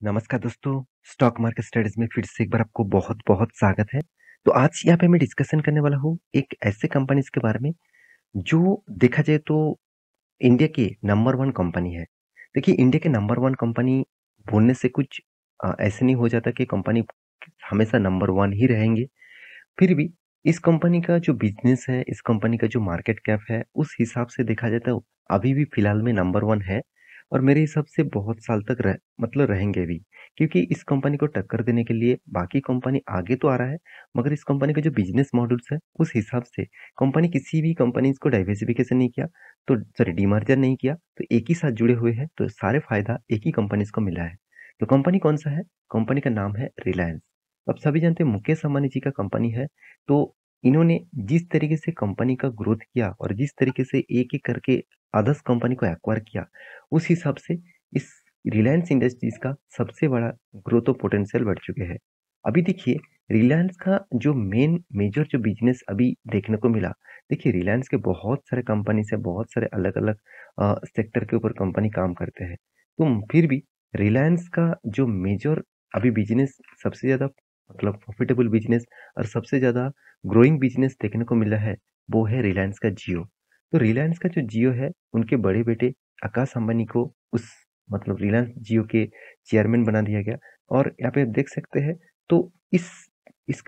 नमस्कार दोस्तों, stock market studies में फिर से एक बार आपको बहुत-बहुत स्वागत है। तो आज यहाँ पे मैं डिस्कशन करने वाला हूँ एक ऐसे कंपनीज़ के बारे में, जो देखा जाए तो इंडिया की नंबर 1 कंपनी है। देखिए इंडिया के नंबर 1 कंपनी बोलने से कुछ ऐसे नहीं हो जाता कि कंपनी हमेशा नंबर 1 ही रहेंगे। फिर भी इस कंपनी का जो बिज़नेस है, इस कंपनी का जो मार्केट कैप है, उस हिसाब से देखा जाए तो अभी भी फिलहाल में नंबर 1 है और मेरे हिसाब से बहुत साल तक रहेंगे भी। क्योंकि इस कंपनी को टक्कर देने के लिए बाकी कंपनी आगे तो आ रहा है, मगर इस कंपनी का जो बिज़नेस मॉडल्स है, उस हिसाब से कंपनी किसी भी कंपनीज़ को डाइवर्सिफ़िकेशन नहीं किया, तो सॉरी डीमर्जर नहीं किया, तो एक ही साथ जुड़े हुए हैं, तो सारे फ़ायदा एक ही कंपनीज़ को मिला है। तो कंपनी कौन-सा है? कंपनी का नाम है रिलायंस। अब सभी जानते हैं मुकेश अंबानी जी का कंपनी है, तो इन्होंने जिस तरीके से कंपनी का ग्रोथ किया और जिस तरीके से एक-एक करके अदर्स कंपनी को एक्वायर किया, उस हिसाब से इस रिलायंस इंडस्ट्रीज़ का सबसे बड़ा ग्रोथ और पोटेंशियल बढ़ चुके हैं। अभी देखिए रिलायंस का जो मेजर जो बिज़नेस अभी देखने को मिला, देखिए रिलायंस के बहुत सारे कंपनीज़ हैं, बहुत सारे अलग-अलग सेक्टर के ऊपर कंपनी काम करते हैं। तो फिर भी रिलायंस का जो मेजर अभी बिज़नेस सबसे ज़्यादा मतलब प्रॉफिटेबल बिज़नेस और सबसे ज़्यादा ग्रोइंग बिज़नेस देखने को मिला है, वो है रिलायंस का जियो। तो रिलायंस का जो जियो है, उनके बड़े बेटे आकाश अंबानी को उस मतलब रिलायंस जियो के चेयरमैन बना दिया गया और यहाँ पे आप देख सकते हैं, तो इस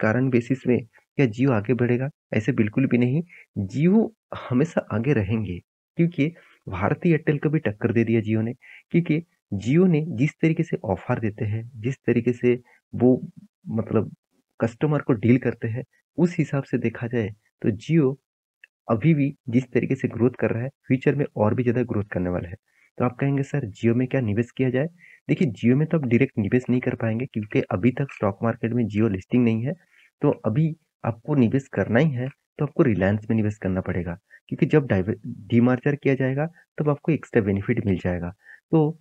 कारण बेसिस में क्या जियो आगे बढ़ेगा? ऐसे बिल्कुल भी नहीं। जियो हमेशा आगे रहेंगे क्योंकि भारती एयरटेल को भी टक्कर दे दिया जियो ने क्योंकि जियो ने जिस तरीके से ऑफ़र देते हैं, जिस तरीके से वो मतलब कस्टमर को डील करते हैं, उस हिसाब से देखा जाए तो जियो अभी भी जिस तरीके से ग्रोथ कर रहा है, फ्यूचर में और भी ज़्यादा ग्रोथ करने वाला है। तो आप कहेंगे सर जियो में क्या निवेश किया जाए? देखिए जियो में तो आप डायरेक्ट निवेश नहीं कर पाएँगे क्योंकि अभी तक स्टॉक मार्केट में जियो लिस्टिंग नहीं है। तो अभी आपको निवेश करना ही है, तो आपको रिलायंस में निवेश करना पड़ेगा क्योंकि जब डीमर्जर किया जाएगा, तब आपको एक्स्ट्रा बेनिफिट मिल जाएगा। तो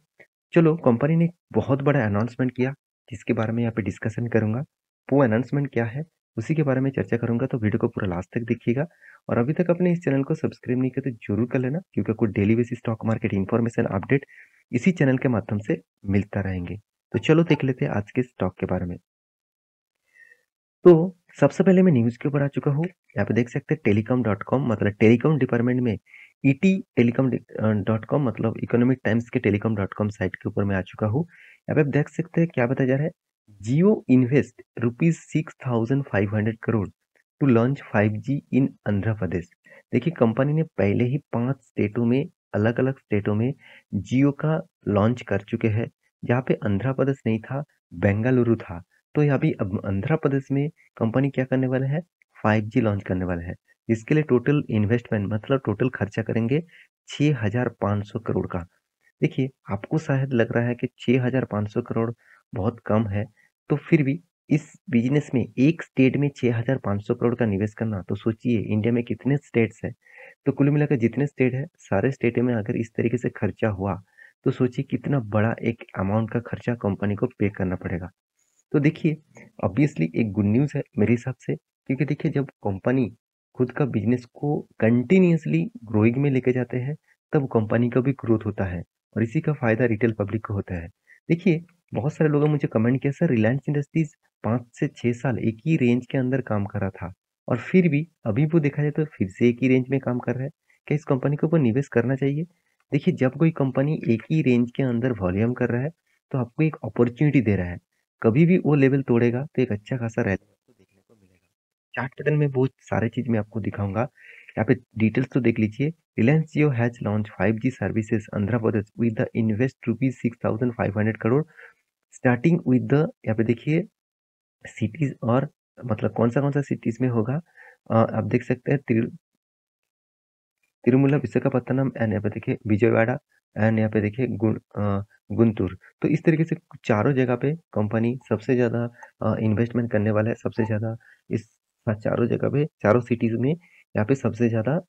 चलो कंपनी ने एक बहुत बड़ा अनाउंसमेंट किया, जिसके बारे में यहाँ पे डिस्कशन करूँगा। वो अनाउंसमेंट क्या है, उसी के बारे में चर्चा करूँगा, तो वीडियो को पूरा लास्ट तक देखिएगा। और अभी तक आपने इस चैनल को सब्सक्राइब नहीं किया तो ज़रूर कर लेना क्योंकि आपको daily basis stock market information update इसी चैनल के माध्यम से मिलता रहेंगे। तो चलो देख लेते हैं आज के स्टॉक के बारे में। तो सबसे पहले मैं न्यूज़ के ऊपर आ चुका हूँ। यहाँ पे देख सकते हैं टेलीकॉम डॉट कॉम मतलब टेलीकॉम डिपार्टमेंट में ईटी टेलीकॉम डॉट कॉम मतलब इकोनॉमिक टाइम्स के टेलीकॉम डॉट कॉम साइट के ऊपर मैं आ चुका हूँ। यहाँ पे आप देख सकते हैं क्या बताया जा रहा है, Jio invest rupees 6500 crore to launch 5G in Andhra Pradesh. देखिए कंपनी ने पहले ही 5 स्टेटों में अलग-अलग स्टेटों में जियो का लॉन्च कर चुके हैं। जहाँ पे आंध्र प्रदेश नहीं था, बेंगलुरु था। तो यहाँ भी अब आंध्र प्रदेश में कंपनी क्या करने वाला है 5G लॉन्च करने वाला है। इसके लिए टोटल इन्वेस्टमेंट मतलब टोटल खर्चा करेंगे 6500 करोड़ का। देखिए, आपको शायद लग रहा है कि 6500 करोड़ बहुत कम है, तो फिर भी इस बिज़नेस में एक स्टेट में 6500 करोड़ का निवेश करना, तो सोचिए इंडिया में कितने स्टेट्स हैं। तो कुल मिलाकर जितने स्टेट हैं, सारे स्टेट में अगर इस तरीके से खर्चा हुआ, तो सोचिए कितना बड़ा एक अमाउंट का खर्चा कंपनी को पे करना पड़ेगा। तो देखिए, ऑब्वियसली एक गुड न्यूज़ है मेरे हिसाब से क्योंकि देखिए जब कंपनी खुद का बिज़नेस को कंटिन्यूअसली ग्रोइंग में लेके जाते हैं, तब कंपनी का भी ग्रोथ होता है और इसी का फ़ायदा रिटेल पब्लिक को होता है। देखिए, बहुत सारे लोगों ने मुझे कमेंट किया सर रिलायंस इंडस्ट्रीज़ 5 से 6 साल एक ही रेंज के अंदर काम कर रहा था और फिर भी अभी वो देखा जाए तो फिर से एक ही रेंज में काम कर रहा है। क्या इस कंपनी के ऊपर निवेश करना चाहिए? देखिए, जब कोई कंपनी एक ही रेंज के अंदर वॉल्यूम कर रहा है, तो आपको एक अपॉर्च्युनिटी दे रहा है। कभी भी वो लेवल तोड़ेगा तो एक अच्छा खासा रैली आपको देखने को मिलेगा। चार्ट पैटर्न में बहुत सारे चीज़ मैं आपको दिखाऊँगा। यहाँ पे डिटेल्स तो देख लीजिए। Reliance Jio has launch 5G services Andhra Pradesh with the invest rupees 6500 crore starting with the यहाँ पे देखिए सिटीज़ और मतलब कौन-सा सिटीज़ में होगा आप देख सकते हैं तिरुमला, विशाखापत्तनम एंड यहाँ पे देखिए विजयवाड़ा एंड यहाँ पे देखिए गुंटूर। तो इस तरीके से चारों जगह पे कंपनी सबसे ज़्यादा इन्वेस्टमेंट करने वाला है, सबसे ज़्यादा इस चारों जगह पे, चारों सिटीज़ में यहाँ पे सबसे ज़्यादा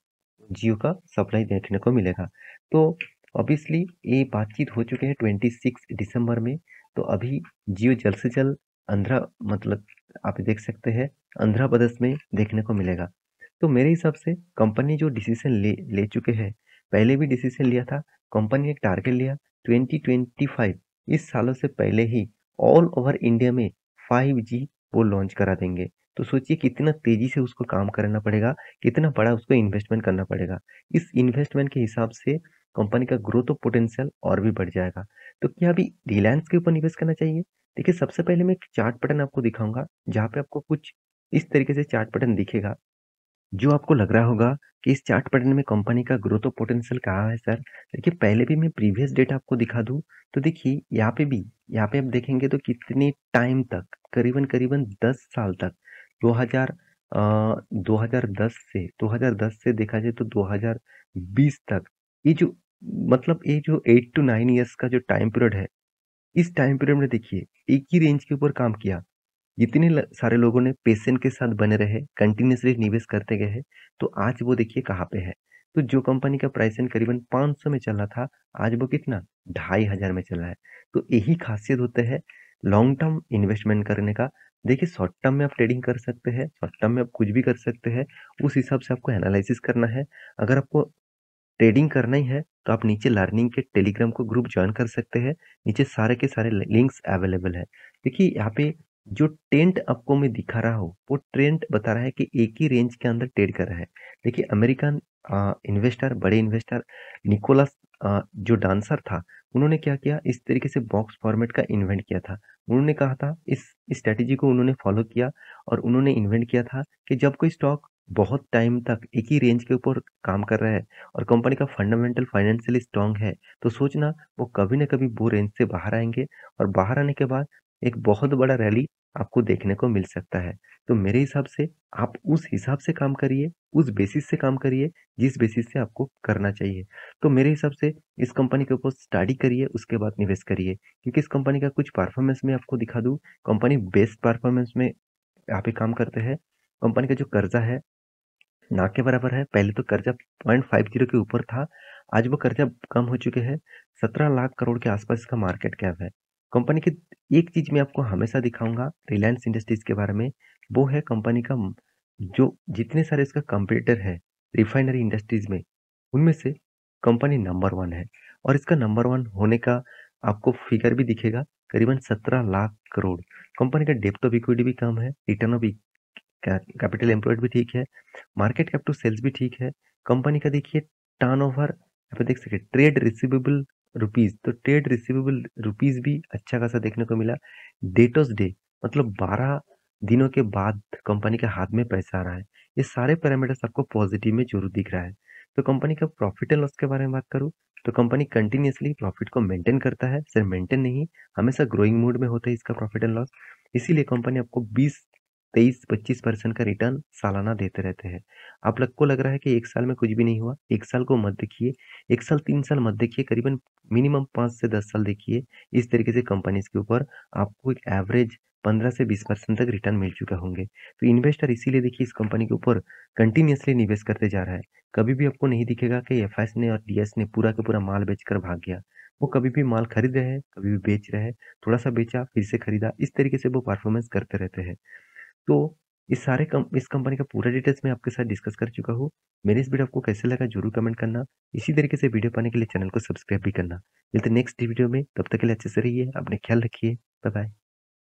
जियो का सप्लाई देखने को मिलेगा। तो ऑब्वियसली ये बातचीत हो चुके हैं 26 दिसंबर में, तो अभी जियो जल्द से जल्द आंध्र मतलब आप देख सकते हैं आंध्र प्रदेश में देखने को मिलेगा। तो मेरे हिसाब से कंपनी जो डिसीजन ले ले चुके हैं, पहले भी डिसीजन लिया था, कंपनी ने एक टारगेट लिया 2025 इस सालों से पहले ही ऑल ओवर इंडिया में 5G वो लॉन्च करा देंगे। तो सोचिए कितना तेज़ी से उसको काम करना पड़ेगा, कितना बड़ा उसको इन्वेस्टमेंट करना पड़ेगा। इस इन्वेस्टमेंट के हिसाब से कंपनी का ग्रोथ पोटेंशियल और भी बढ़ जाएगा। तो क्या अभी रिलायंस के ऊपर निवेश करना चाहिए? देखिए, सबसे पहले मैं एक चार्ट पैटर्न आपको दिखाऊँगा, जहाँ पे आपको कुछ इस तरीके से चार्ट पैटर्न दिखेगा, जो आपको लग रहा होगा कि इस चार्ट पैटर्न में कंपनी का ग्रोथ पोटेंशियल कहाँ है सर? देखिए, पहले भी मैं प्रीवियस डेटा आपको दिखा दूँ, तो देखिए यहाँ पे आप देखेंगे तो कितने टाइम तक, करीबन-करीबन 10 साल तक, 2000 2010 से देखा जाए तो 2020 तक, ये जो मतलब ये जो 8 टू 9 इयर्स का जो टाइम पीरियड है, इस टाइम पीरियड में देखिए, एक ही रेंज के ऊपर काम किया। जितने सारे लोगों ने पेशेंस के साथ बने रहे, कंटिन्यूअसली निवेश करते गए हैं, तो आज वो देखिए कहाँ पे है। तो जो कंपनी का प्राइसिंग करीबन 500 में चल रहा था, आज वो कितना 2500 में चल रहा है। तो यही खासियत होता है लॉन्ग टर्म इन्वेस्टमेंट करने का। देखिए, शॉर्ट टर्म में आप ट्रेडिंग कर सकते हैं, शॉर्ट टर्म में आप कुछ भी कर सकते हैं, उस हिसाब से आपको एनालिसिस करना है। अगर आपको ट्रेडिंग करना ही है, तो आप नीचे लर्निंग के टेलीग्राम को ग्रुप जॉइन कर सकते हैं। नीचे सारे के सारे लिंक्स अवेलेबल है। देखिए, यहाँ पे जो ट्रेंड आपको मैं दिखा रहा हूँ, वो ट्रेंड बता रहा है कि एक ही रेंज के अंदर ट्रेड कर रहा है। देखिए, अमेरिकन इन्वेस्टर, बड़े इन्वेस्टर निकोलस जो डांसर था, उन्होंने क्या किया, इस तरीके से बॉक्स फॉर्मेट का इन्वेंट किया था। उन्होंने कहा था, इस स्ट्रैटेजी को उन्होंने फॉलो किया और उन्होंने इन्वेंट किया था कि जब कोई स्टॉक बहुत टाइम तक एक ही रेंज के ऊपर काम कर रहा है और कंपनी का फंडामेंटल फाइनेंशियली स्ट्रांग है, तो सोचना वो कभी न कभी वो रेंज से बाहर आएँगे और बाहर आने के बाद एक बहुत बड़ा रैली आपको देखने को मिल सकता है। तो मेरे हिसाब से आप उस हिसाब से काम करिए, उस बेसिस से काम करिए, जिस बेसिस से आपको करना चाहिए। तो मेरे हिसाब से इस कंपनी के ऊपर स्टडी करिए, उसके बाद निवेश करिए। क्योंकि इस कंपनी का कुछ परफॉर्मेंस मैं आपको दिखा दूँ, कंपनी बेस्ट परफॉर्मेंस में यहाँ पे काम करते हैं। कंपनी का जो कर्जा है ना के बराबर है। पहले तो कर्जा 0.50 के ऊपर था, आज वो कर्जा कम हो चुके हैं। 17 लाख करोड़ के आसपास इसका मार्केट कैप है। कंपनी की एक चीज़ मैं आपको हमेशा दिखाऊँगा रिलायंस इंडस्ट्रीज़ के बारे में, वो है कंपनी का जो जितने सारे इसका कॉम्पिटिटर है रिफाइनरी इंडस्ट्रीज़ में, उनमें से कंपनी नंबर 1 है और इसका नंबर 1 होने का आपको फिगर भी दिखेगा, करीबन 17 लाख करोड़। कंपनी का डेब्ट ऑफ इक्विटी भी कम है, रिटर्न ऑफ कैपिटल एम्प्लॉयड भी ठीक है, मार्केट कैप टू सेल्स भी ठीक है। कंपनी का देखिए टर्नओवर यहाँ पे देख सकते हैं, ट्रेड रिसीवेबल रुपीज, तो ट्रेड रिसीवेबल रुपीज भी अच्छा खासा देखने को मिला। डेटोस डे मतलब 12 दिनों के बाद कंपनी के हाथ में पैसा आ रहा है। ये सारे पैरामीटर्स आपको पॉजिटिव में जरूर दिख रहा है। तो कंपनी का प्रॉफिट एंड लॉस के बारे में बात करूँ, तो कंपनी कंटिन्यूअसली प्रॉफिट को मेंटेन करता है, सिर्फ मेंटेन नहीं, हमेशा ग्रोइंग मोड में होता है इसका प्रॉफिट एंड लॉस। इसीलिए कंपनी आपको 23-25% का रिटर्न सालाना देते रहते हैं। आप लोग को लग रहा है कि 1 साल में कुछ भी नहीं हुआ, 1 साल को मत देखिए, 1 साल 3 साल मत देखिए, करीबन मिनिमम 5 से 10 साल देखिए। इस तरीके से कंपनीज़ के ऊपर आपको एक एवरेज 15 से 20% तक रिटर्न मिल चुके होंगे। तो इन्वेस्टर इसीलिए देखिए इस कंपनी के ऊपर कंटिन्यूअसली निवेश करते जा रहा है। कभी भी आपको नहीं दिखेगा कि एफएस ने और डीएस ने पूरा का पूरा माल बेचकर भाग गया। वो कभी भी माल खरीद रहे हैं, कभी भी बेच रहे हैं, थोड़ा-सा बेचा, फिर से खरीदा, इस तरीके से वो परफॉर्मेंस करते रहते हैं। तो इस कंपनी का पूरा डिटेल्स मैं आपके साथ डिस्कस कर चुका हूँ। मेरी इस वीडियो आपको कैसे लगा ज़रूर कमेंट करना। इसी तरीके से वीडियो पाने के लिए चैनल को सब्सक्राइब भी करना। मिलते हैं नेक्स्ट वीडियो में, तब तक के लिए अच्छे से रहिए, अपना ख्याल रखिए। Bye bye.